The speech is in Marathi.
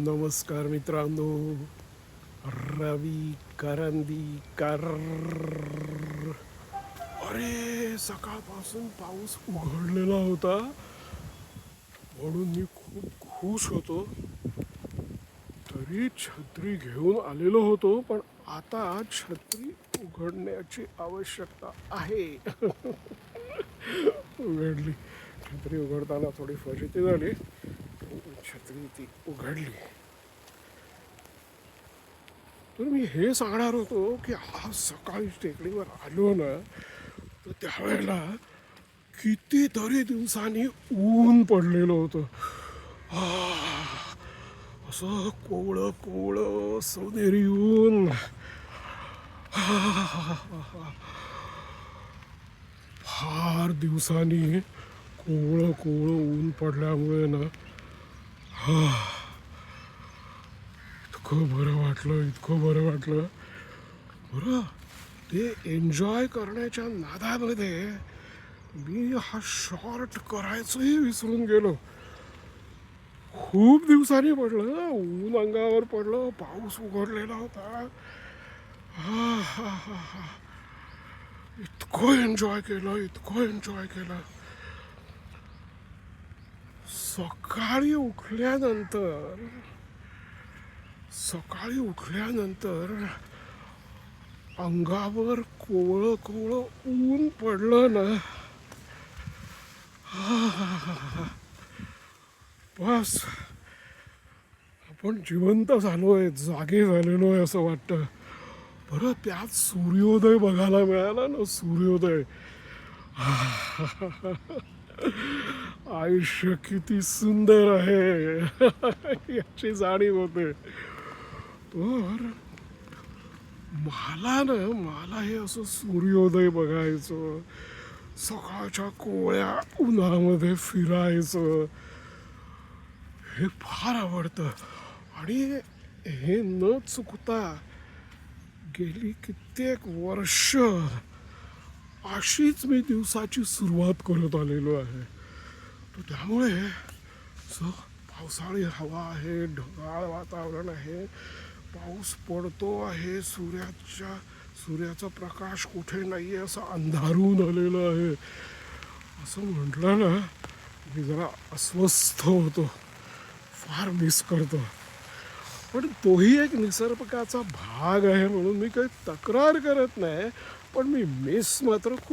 नमस्कार मित्रांनो. रवी करंदीकर. अरे सकाळपासून पाऊस उघडलेला होता म्हणून मी खूप खुश होतो. तरी छत्री घेऊन आलेलो होतो, पण आता छत्री उघडण्याची आवश्यकता आहे. उघडली छत्री. उघडताना थोडी फजिती झाली. छत्री ती उघडली. तर मी हे सांगणार होतो की आज सकाळी टेकडीवर आलो ना, तर त्यावेळेला कितीतरी दिवसांनी ऊन पडलेलं होतं. असं कोवळं कोवळं सोनेरी ऊन. फार दिवसांनी कोवळं कोवळं ऊन पडल्यामुळे ना इतकं बरं वाटलं, इतकं बरं वाटलं. बरं, ते एन्जॉय करण्याच्या नादामध्ये मी हा शॉर्ट करायचंही विसरून गेलो. खूप दिवसांनी पडलं ऊन, अंगावर पडलं, पाऊस उघडलेला होता. हा हा हा हा. इतकं एन्जॉय केलं, इतकं एन्जॉय केलं. सकाळी उठल्यानंतर अंगावर कोवळं कोवळं ऊन पडलं ना, बस आपण जिवंत झालोय, जागे झालेलो आहे असं वाटतं. बरं, त्यात सूर्योदय बघायला मिळाला ना, सूर्योदय. आयुष्य किती सुंदर आहे याची जाणीव होते. तर मला हे असं सूर्योदय बघायचं, सकाळच्या कोवळ्या उन्हामध्ये फिरायचं, हे फार आवडतं. आणि हे न चुकता गेली कित्येक वर्ष अशीच मी दिवसाची सुरुवात करत आलेलो आहे. तर त्यामुळे पावसाळी हवा आहे, ढगाळ वातावरण आहे, पाऊस पडतो आहे, सूर्याचा प्रकाश कुठे नाही आहे, असं अंधारून आलेलं आहे. असं म्हटलं ना, मी जरा अस्वस्थ होतो, फार मिस करतो. पण तोही एक निसर्गाचा भाग आहे म्हणून मी काही तक्रार करत नाही, पण मी मिस मात्र खूप